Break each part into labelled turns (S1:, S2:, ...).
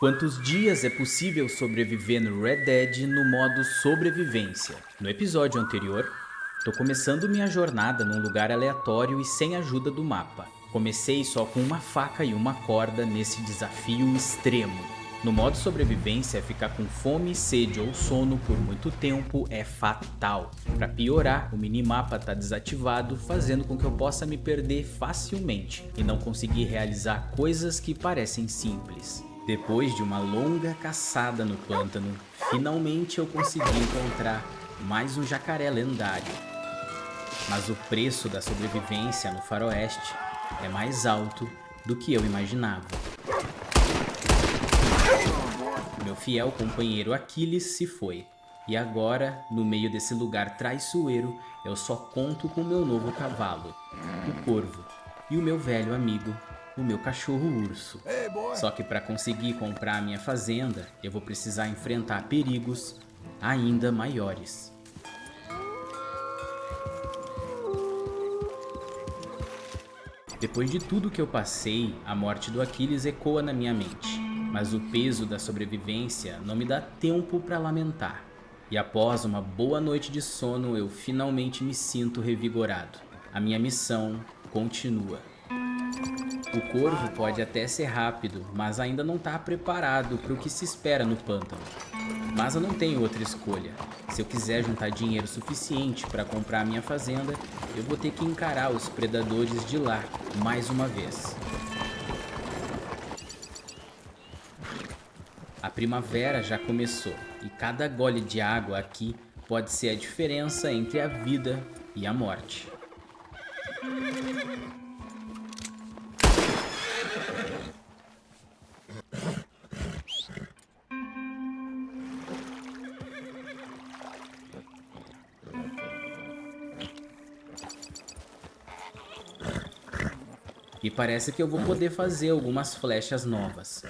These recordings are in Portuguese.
S1: Quantos dias é possível sobreviver no Red Dead no modo sobrevivência? No episódio anterior, tô começando minha jornada num lugar aleatório e sem ajuda do mapa. Comecei só com uma faca e uma corda nesse desafio extremo. No modo sobrevivência, ficar com fome, sede ou sono por muito tempo é fatal. Para piorar, o minimapa tá desativado, fazendo com que eu possa me perder facilmente e não conseguir realizar coisas que parecem simples. Depois de uma longa caçada no pântano, finalmente eu consegui encontrar mais um jacaré lendário. Mas o preço da sobrevivência no faroeste é mais alto do que eu imaginava. Meu fiel companheiro Aquiles se foi. E agora, no meio desse lugar traiçoeiro, eu só conto com meu novo cavalo, o Corvo, e o meu velho amigo, o meu cachorro urso. Só que para conseguir comprar a minha fazenda, eu vou precisar enfrentar perigos ainda maiores. Depois de tudo que eu passei, a morte do Aquiles ecoa na minha mente, mas o peso da sobrevivência não me dá tempo para lamentar. E após uma boa noite de sono, eu finalmente me sinto revigorado. A minha missão continua. O corvo pode até ser rápido, mas ainda não está preparado para o que se espera no pântano. Mas eu não tenho outra escolha. Se eu quiser juntar dinheiro suficiente para comprar a minha fazenda, eu vou ter que encarar os predadores de lá mais uma vez. A primavera já começou e cada gole de água aqui pode ser a diferença entre a vida e a morte. E parece que eu vou poder fazer algumas flechas novas.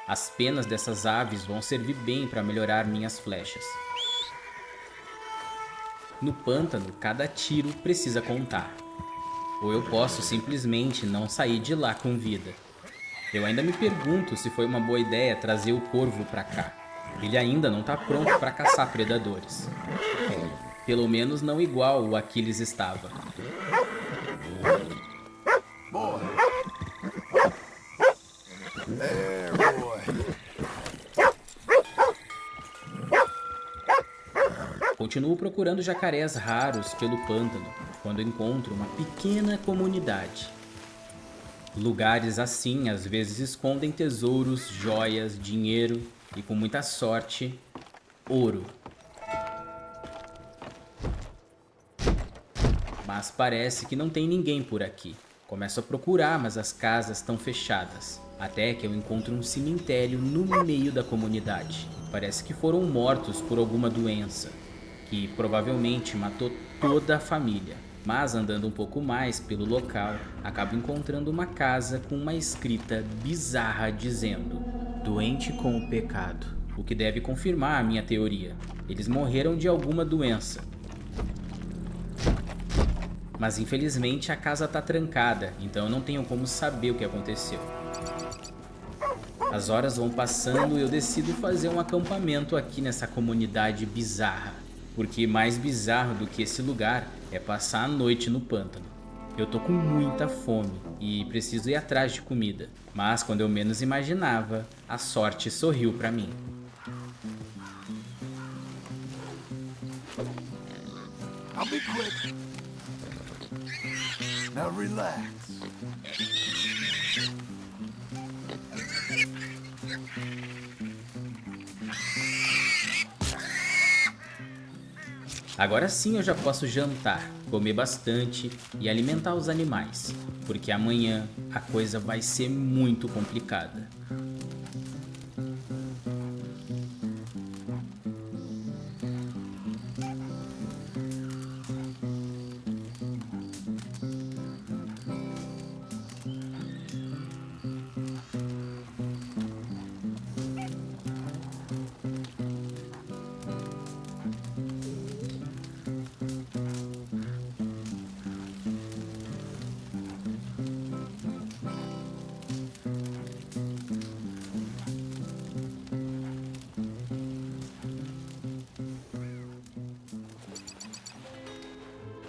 S1: As penas dessas aves vão servir bem para melhorar minhas flechas. No pântano, cada tiro precisa contar. Ou eu posso simplesmente não sair de lá com vida. Eu ainda me pergunto se foi uma boa ideia trazer o corvo para cá. Ele ainda não está pronto para caçar predadores. Pelo menos não igual o Aquiles estava. Continuo procurando jacarés raros pelo pântano, quando encontro uma pequena comunidade. Lugares assim às vezes escondem tesouros, joias, dinheiro e, com muita sorte, ouro. Mas parece que não tem ninguém por aqui. Começo a procurar, mas as casas estão fechadas. Até que eu encontro um cemitério no meio da comunidade. Parece que foram mortos por alguma doença, que provavelmente matou toda a família. Mas andando um pouco mais pelo local, acabo encontrando uma casa com uma escrita bizarra dizendo: doente com o pecado. O que deve confirmar a minha teoria. Eles morreram de alguma doença. Mas infelizmente a casa tá trancada, então eu não tenho como saber o que aconteceu. As horas vão passando e eu decido fazer um acampamento aqui nessa comunidade bizarra. Porque mais bizarro do que esse lugar é passar a noite no pântano. Eu tô com muita fome e preciso ir atrás de comida. Mas quando eu menos imaginava, a sorte sorriu pra mim.
S2: I'll be quick. Now relax.
S1: Agora sim eu já posso jantar, comer bastante e alimentar os animais, porque amanhã a coisa vai ser muito complicada.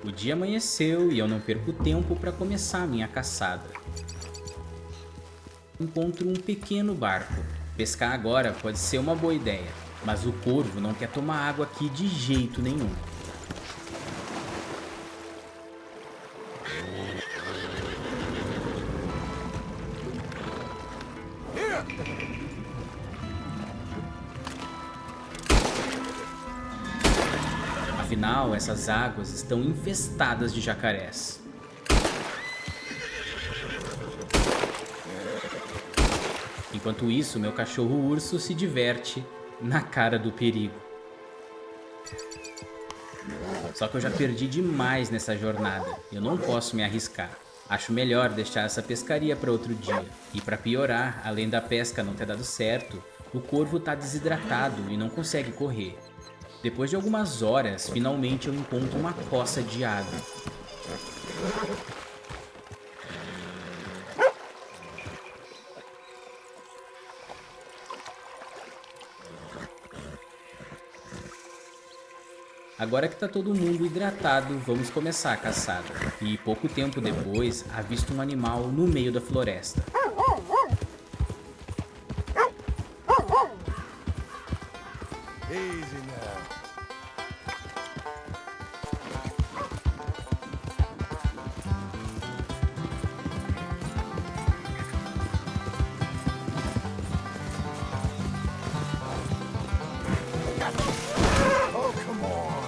S1: O dia amanheceu e eu não perco tempo para começar a minha caçada. Encontro um pequeno barco. Pescar agora pode ser uma boa ideia, mas o corvo não quer tomar água aqui de jeito nenhum. Afinal, essas águas estão infestadas de jacarés. Enquanto isso, meu cachorro urso se diverte na cara do perigo. Só que eu já perdi demais nessa jornada. Eu não posso me arriscar. Acho melhor deixar essa pescaria para outro dia. E para piorar, além da pesca não ter dado certo, o corvo tá desidratado e não consegue correr. Depois de algumas horas, finalmente eu encontro uma poça de água. Agora que tá todo mundo hidratado, vamos começar a caçada. E pouco tempo depois, avisto um animal no meio da floresta.
S2: Easy now. Oh, come on.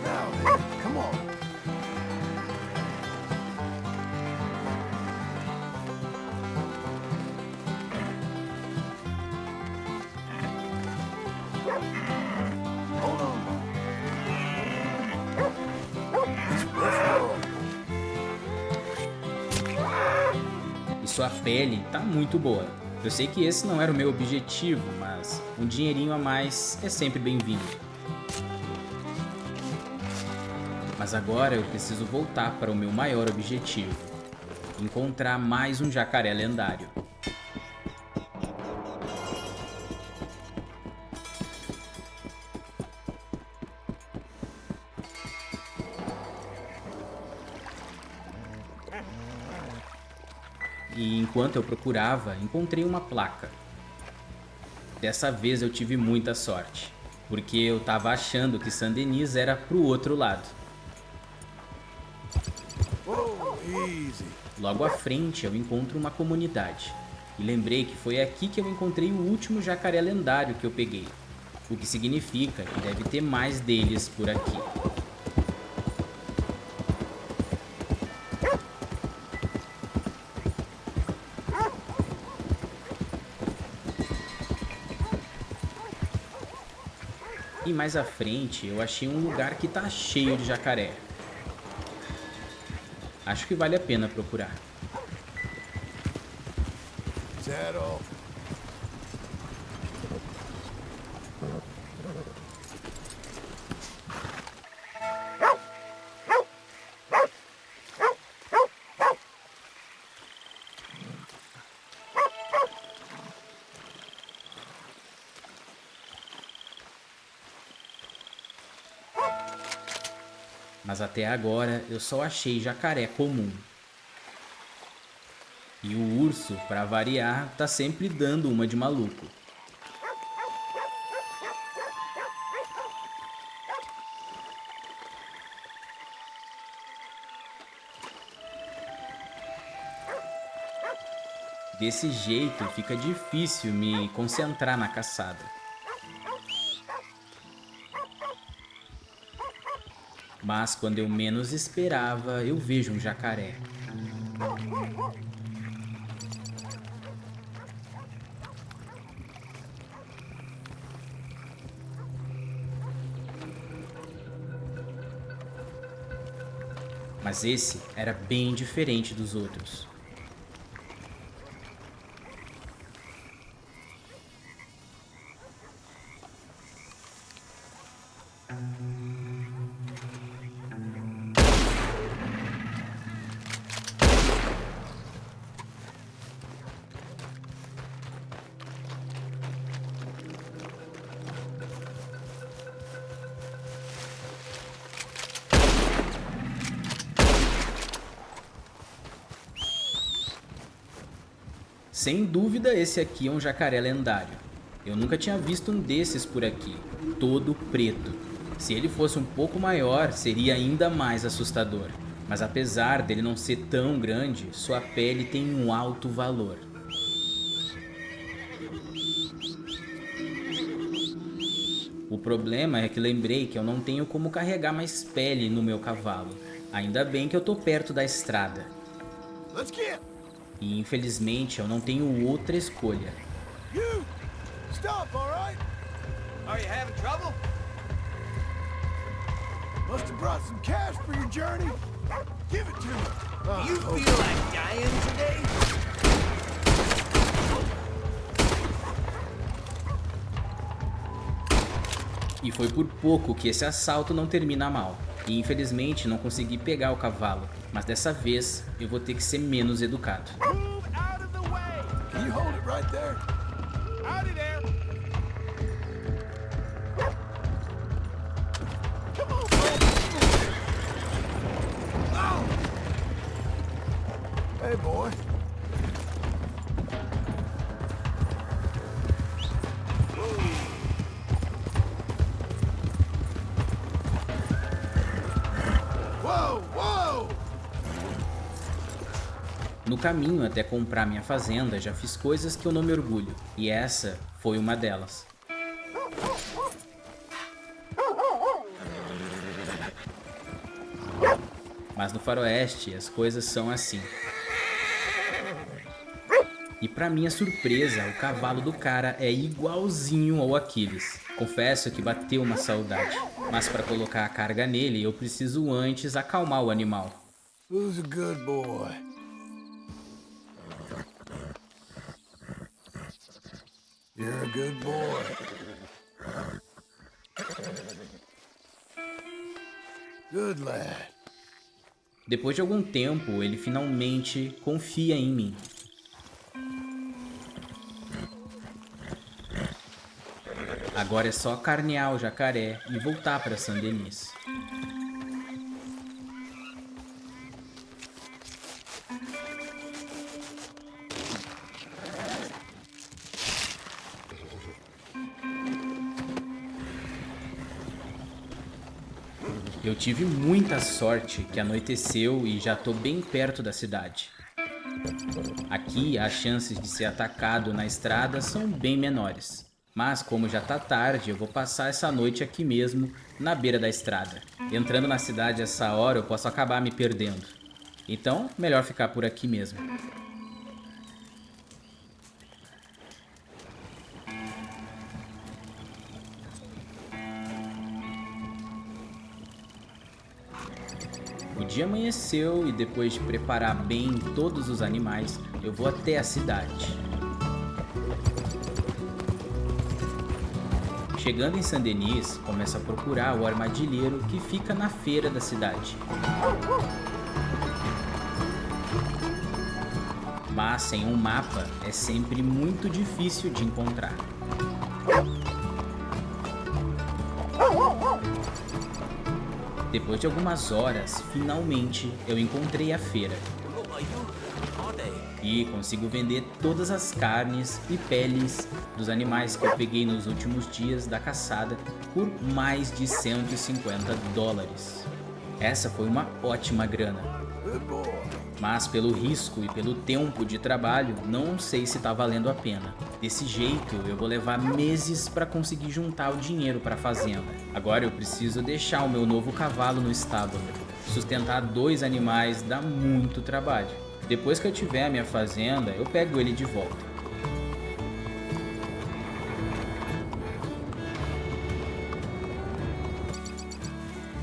S2: Now then, come on. Hold on.
S1: E sua pele tá muito boa. Eu sei que esse não era o meu objetivo, mas um dinheirinho a mais é sempre bem-vindo. Mas agora eu preciso voltar para o meu maior objetivo: encontrar mais um jacaré lendário. E enquanto eu procurava, encontrei uma placa. Dessa vez eu tive muita sorte, porque eu tava achando que Saint-Denis era pro outro lado.
S2: Whoa, easy.
S1: Logo à frente eu encontro uma comunidade. E lembrei que foi aqui que eu encontrei o último jacaré lendário que eu peguei. O que significa que deve ter mais deles por aqui. E mais à frente eu achei um lugar que tá cheio de jacaré. Acho que vale a pena procurar.
S2: Settle.
S1: Mas até agora eu só achei jacaré comum. E o urso, pra variar, tá sempre dando uma de maluco. Desse jeito fica difícil me concentrar na caçada. Mas quando eu menos esperava, eu vejo um jacaré. Mas esse era bem diferente dos outros. Sem dúvida, esse aqui é um jacaré lendário. Eu nunca tinha visto um desses por aqui, todo preto. Se ele fosse um pouco maior, seria ainda mais assustador. Mas apesar dele não ser tão grande, sua pele tem um alto valor. O problema é que lembrei que eu não tenho como carregar mais pele no meu cavalo. Ainda bem que eu tô perto da estrada.
S2: Let's get.
S1: E infelizmente eu não tenho outra escolha.
S2: You! Stop, all right?
S3: Are you having trouble?
S2: Must have brought some cash for your journey. Give it to me. Ah,
S3: You
S2: okay.
S3: feel like dying today?
S1: E foi por pouco que esse assalto não termina mal. E infelizmente não consegui pegar o cavalo. Mas dessa vez eu vou ter que ser menos educado.
S3: Move out of the way!
S2: Can you hold it right there?
S3: Howdy there!
S2: Come on, bro. Oh. Hey, boy. Whoa, whoa!
S1: No caminho até comprar minha fazenda, já fiz coisas que eu não me orgulho. E essa foi uma delas. Mas no faroeste as coisas são assim. E pra minha surpresa, o cavalo do cara é igualzinho ao Aquiles. Confesso que bateu uma saudade. Mas para colocar a carga nele, eu preciso antes acalmar o animal.
S2: Who's a good boy? You're a good boy. Good lad.
S1: Depois de algum tempo, ele finalmente confia em mim. Agora é só carnear o jacaré e voltar para Saint-Denis. Eu tive muita sorte que anoiteceu e já tô bem perto da cidade. Aqui as chances de ser atacado na estrada são bem menores. Mas como já tá tarde, eu vou passar essa noite aqui mesmo, na beira da estrada. Entrando na cidade essa hora eu posso acabar me perdendo. Então, melhor ficar por aqui mesmo. O dia amanheceu e depois de preparar bem todos os animais, eu vou até a cidade. Chegando em Saint-Denis, começo a procurar o armadilheiro que fica na feira da cidade. Mas sem um mapa é sempre muito difícil de encontrar. Depois de algumas horas, finalmente eu encontrei a feira. E consigo vender todas as carnes e peles dos animais que eu peguei nos últimos dias da caçada por mais de $150. Essa foi uma ótima grana.
S2: Good boy.
S1: Mas pelo risco e pelo tempo de trabalho, não sei se tá valendo a pena. Desse jeito, eu vou levar meses para conseguir juntar o dinheiro para a fazenda. Agora eu preciso deixar o meu novo cavalo no estábulo. Sustentar 2 animais dá muito trabalho. Depois que eu tiver a minha fazenda, eu pego ele de volta.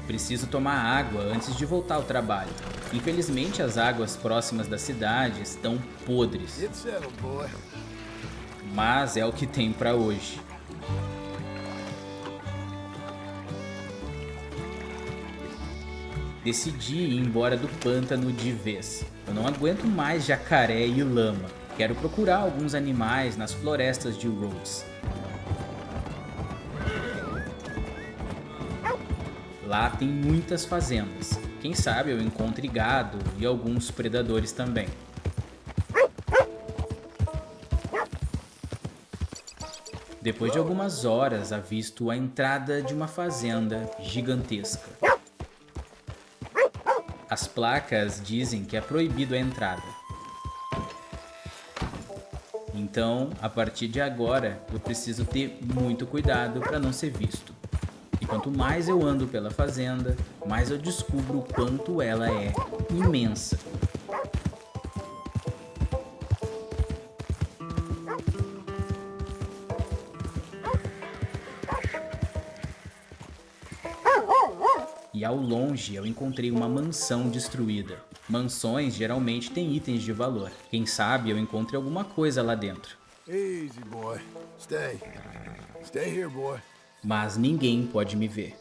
S1: Preciso tomar água antes de voltar ao trabalho. Infelizmente, as águas próximas da cidade estão podres,
S2: Get settled, boy.
S1: mas é o que tem para hoje. Decidi ir embora do pântano de vez. Eu não aguento mais jacaré e lama. Quero procurar alguns animais nas florestas de Rhodes. Lá tem muitas fazendas. Quem sabe eu encontre gado e alguns predadores também. Depois de algumas horas, avisto a entrada de uma fazenda gigantesca. As placas dizem que é proibido a entrada. Então, a partir de agora, eu preciso ter muito cuidado para não ser visto. E quanto mais eu ando pela fazenda, mais eu descubro o quanto ela é imensa. E ao longe eu encontrei uma mansão destruída. Mansões geralmente têm itens de valor. Quem sabe eu encontre alguma coisa lá dentro.
S2: Easy, boy. Stay. Stay here, boy.
S1: Mas ninguém pode me ver.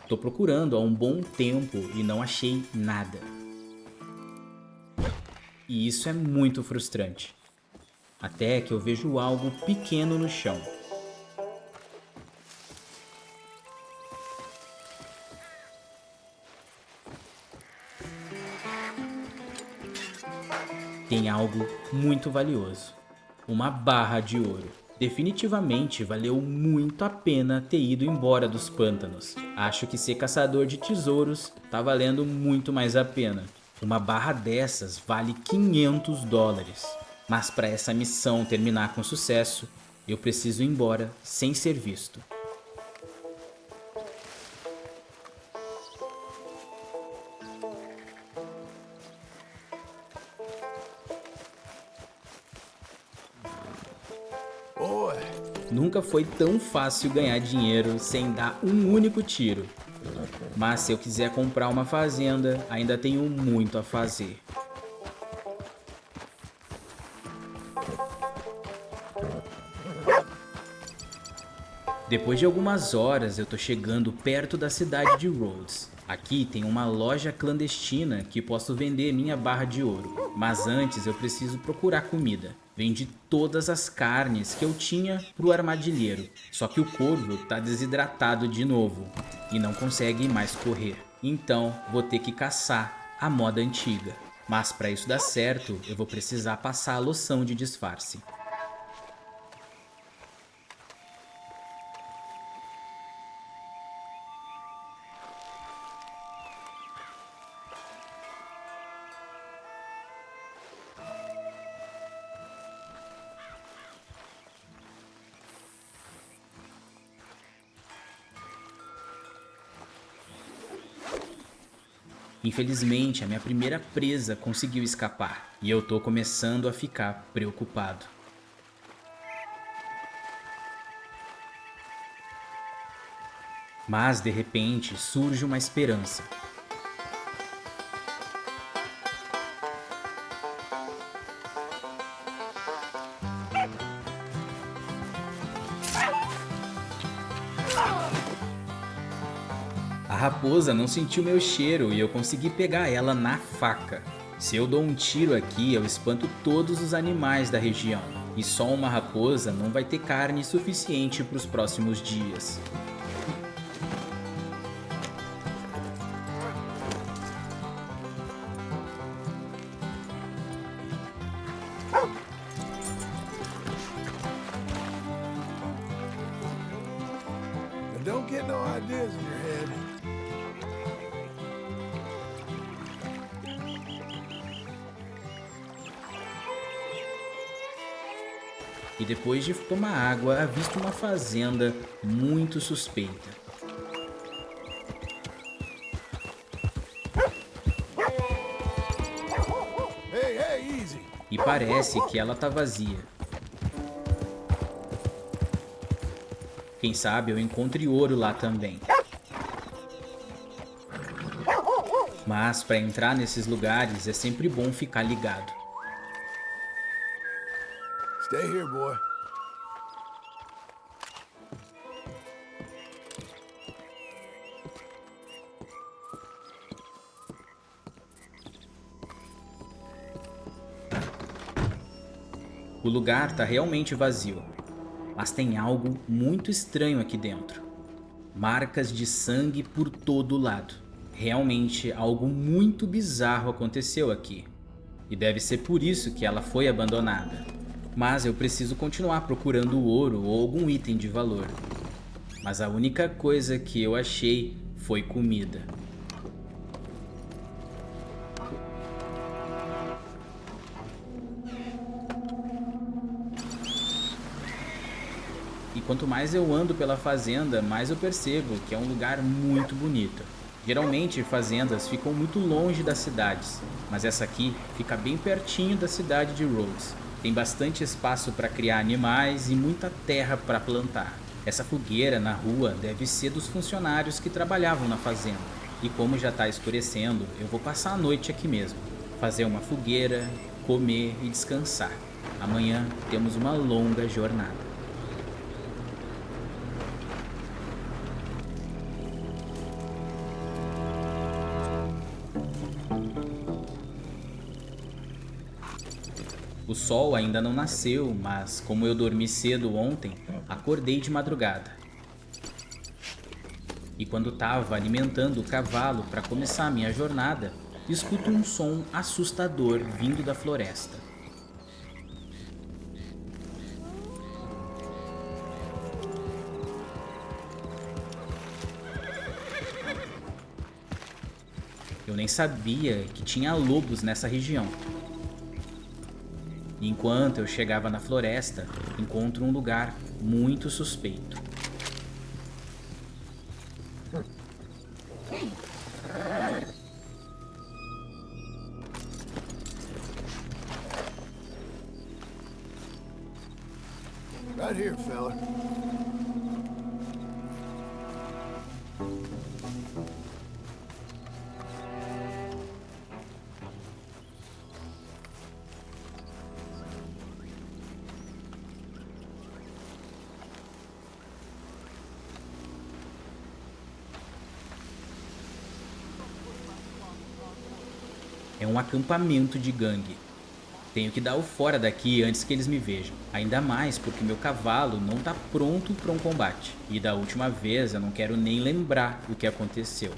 S1: Tô procurando há um bom tempo e não achei nada. E isso é muito frustrante. Até que eu vejo algo pequeno no chão. Tem algo muito valioso. Uma barra de ouro. Definitivamente valeu muito a pena ter ido embora dos pântanos. Acho que ser caçador de tesouros tá valendo muito mais a pena. Uma barra dessas vale $500. Mas para essa missão terminar com sucesso, eu preciso ir embora sem ser visto.
S2: Boy.
S1: Nunca foi tão fácil ganhar dinheiro sem dar um único tiro. Mas se eu quiser comprar uma fazenda, ainda tenho muito a fazer. Depois de algumas horas, eu tô chegando perto da cidade de Rhodes. Aqui tem uma loja clandestina que posso vender minha barra de ouro. Mas antes eu preciso procurar comida. Vendi todas as carnes que eu tinha pro armadilheiro. Só que o corvo tá desidratado de novo e não consegue mais correr. Então vou ter que caçar a moda antiga. Mas para isso dar certo, eu vou precisar passar a loção de disfarce. Infelizmente, a minha primeira presa conseguiu escapar e eu tô começando a ficar preocupado. Mas de repente surge uma esperança. raposa não sentiu meu cheiro e eu consegui pegar ela na faca. Se eu dou um tiro aqui, eu espanto todos os animais da região. E só uma raposa não vai ter carne suficiente para os próximos dias.
S2: And don't get no ideas in your head.
S1: E depois de tomar água, avisto uma fazenda muito suspeita.
S2: Hey, hey, easy.
S1: E parece que ela tá vazia. Quem sabe eu encontre ouro lá também. Mas para entrar nesses lugares é sempre bom ficar ligado.
S2: Stay here, boy.
S1: O lugar tá realmente vazio, mas tem algo muito estranho aqui dentro. Marcas de sangue por todo lado. Realmente algo muito bizarro aconteceu aqui. E deve ser por isso que ela foi abandonada. Mas eu preciso continuar procurando ouro ou algum item de valor. Mas a única coisa que eu achei foi comida. E quanto mais eu ando pela fazenda, mais eu percebo que é um lugar muito bonito. Geralmente fazendas ficam muito longe das cidades, mas essa aqui fica bem pertinho da cidade de Rhodes. Tem bastante espaço para criar animais e muita terra para plantar. Essa fogueira na rua deve ser dos funcionários que trabalhavam na fazenda. E como já está escurecendo, eu vou passar a noite aqui mesmo. Fazer uma fogueira, comer e descansar. Amanhã temos uma longa jornada. O sol ainda não nasceu, mas como eu dormi cedo ontem, acordei de madrugada. E quando estava alimentando o cavalo para começar a minha jornada, escuto um som assustador vindo da floresta. Eu nem sabia que tinha lobos nessa região. Enquanto eu chegava na floresta, encontro um lugar muito suspeito.
S2: Right here, fella.
S1: É um acampamento de gangue. Tenho que dar o fora daqui antes que eles me vejam. Ainda mais porque meu cavalo não tá pronto para um combate. E da última vez eu não quero nem lembrar o que aconteceu.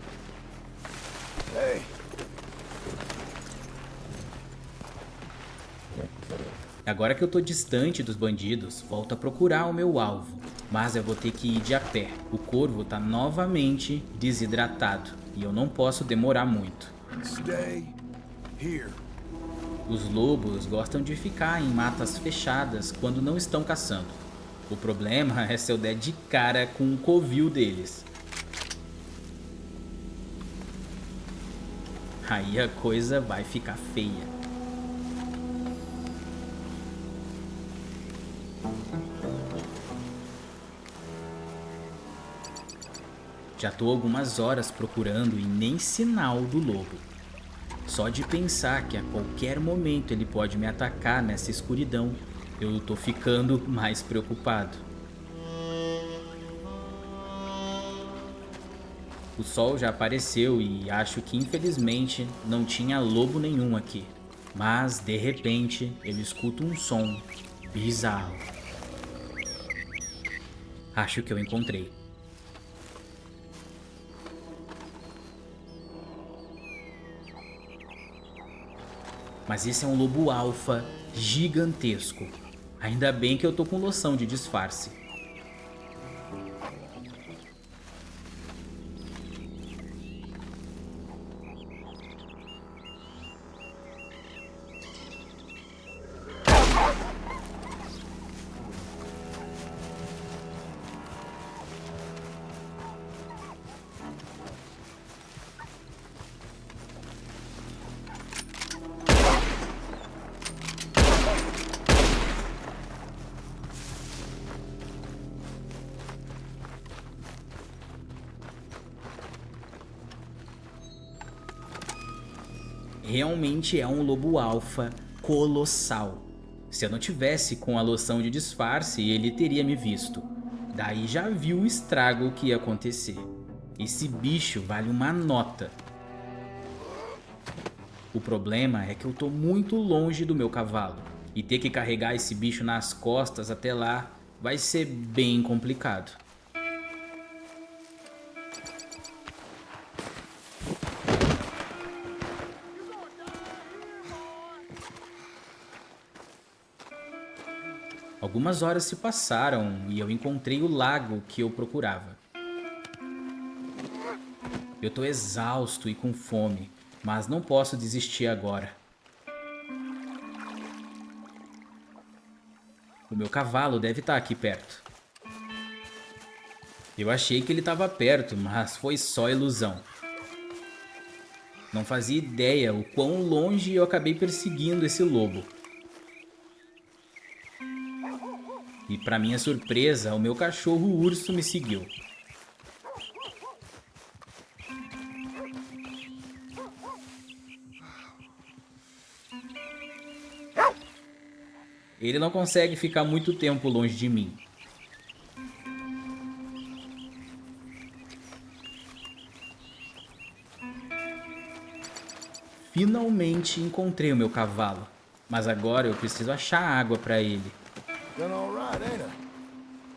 S2: Hey,
S1: Agora que eu tô distante dos bandidos, volto a procurar o meu alvo. Mas eu vou ter que ir de a pé. O corvo tá novamente desidratado. E eu não posso demorar muito.
S2: stay here.
S1: Os lobos gostam de ficar em matas fechadas quando não estão caçando. O problema é se eu der de cara com o covil deles. Aí a coisa vai ficar feia. Já tô algumas horas procurando e nem sinal do lobo. Só de pensar que a qualquer momento ele pode me atacar nessa escuridão, eu tô ficando mais preocupado. O sol já apareceu e acho que infelizmente não tinha lobo nenhum aqui. Mas de repente eu escuto um som bizarro. Acho que eu encontrei. Mas esse é um lobo alfa gigantesco. Ainda bem que eu tô com loção de disfarce. Realmente é um lobo alfa colossal. Se eu não tivesse com a loção de disfarce, ele teria me visto. Daí já viu o estrago que ia acontecer. Esse bicho vale uma nota. O problema é que eu tô muito longe do meu cavalo. E ter que carregar esse bicho nas costas até lá vai ser bem complicado. Algumas horas se passaram e eu encontrei o lago que eu procurava. Eu tô exausto e com fome, mas não posso desistir agora. O meu cavalo deve estar aqui perto. Eu achei que ele estava perto, mas foi só ilusão. Não fazia ideia o quão longe eu acabei perseguindo esse lobo. E para minha surpresa, o meu cachorro urso me seguiu. Ele não consegue ficar muito tempo longe de mim. Finalmente encontrei o meu cavalo, mas agora eu preciso achar água para ele.
S2: Done all right, ain't I?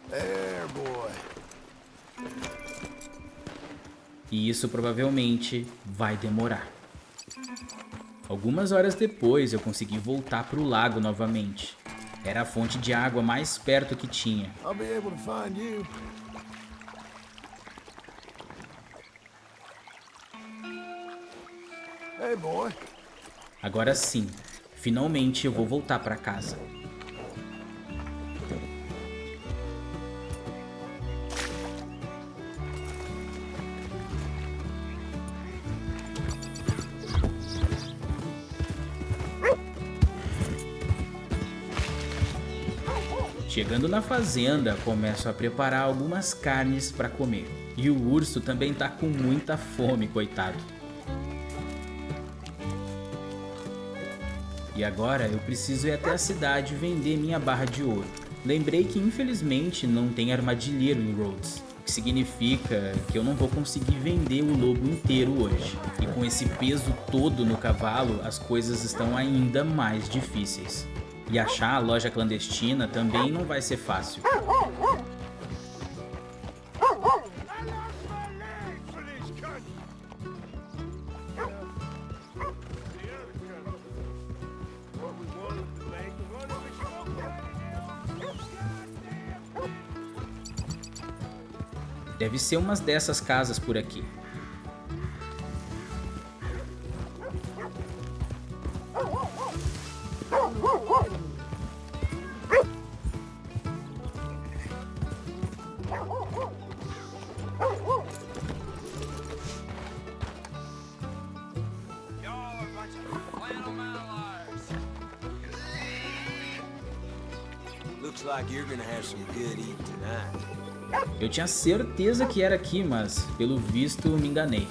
S2: There, boy.
S1: E isso provavelmente vai demorar. Algumas horas depois eu consegui voltar para o lago novamente. Era a fonte de água mais perto que tinha.
S2: I'll be able to find you. Hey, boy.
S1: Agora sim, finalmente eu vou voltar para casa. Chegando na fazenda, começo a preparar algumas carnes para comer. E o urso também tá com muita fome, coitado. E agora eu preciso ir até a cidade vender minha barra de ouro. Lembrei que infelizmente não tem armadilheiro em Rhodes, o que significa que eu não vou conseguir vender o lobo inteiro hoje. E com esse peso todo no cavalo, as coisas estão ainda mais difíceis. E achar a loja clandestina também não vai ser fácil.
S3: I lost my leg for this country. The other country. What we wanted, the leg, the one that we smoked right now.
S1: Deve ser umas dessas casas por aqui.
S3: Y'all are a bunch of flannel mallards.
S4: Looks like you're gonna have some good eating tonight.
S1: Eu tinha certeza que era aqui, mas pelo visto me enganei.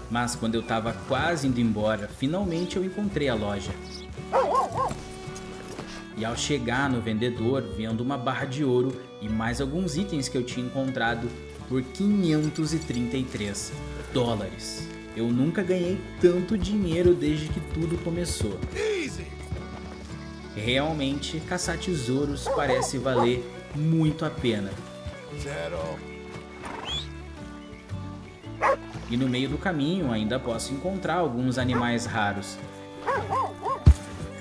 S1: Mas quando eu tava quase indo embora, finalmente eu encontrei a loja. e ao chegar no vendedor vendo uma barra de ouro e mais alguns itens que eu tinha encontrado por 533 dólares. Eu nunca ganhei tanto dinheiro desde que tudo começou.
S2: Easy.
S1: Realmente, caçar tesouros parece valer muito a pena.
S2: Settle.
S1: E no meio do caminho ainda posso encontrar alguns animais raros.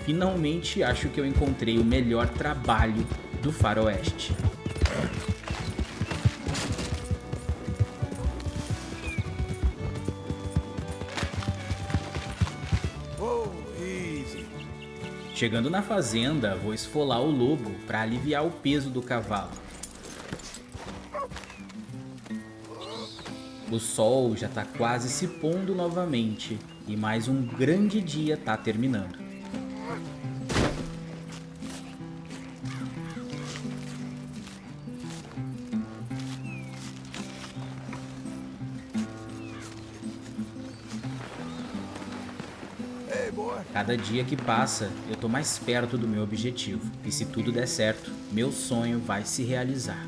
S1: Finalmente acho que eu encontrei o melhor trabalho do faroeste.
S2: Whoa, easy.
S1: Chegando na fazenda, vou esfolar o lobo para aliviar o peso do cavalo. O sol já está quase se pondo novamente e mais um grande dia está terminando.
S2: Hey, boy.
S1: Cada dia que passa, eu tô mais perto do meu objetivo. E se tudo der certo, meu sonho vai se realizar.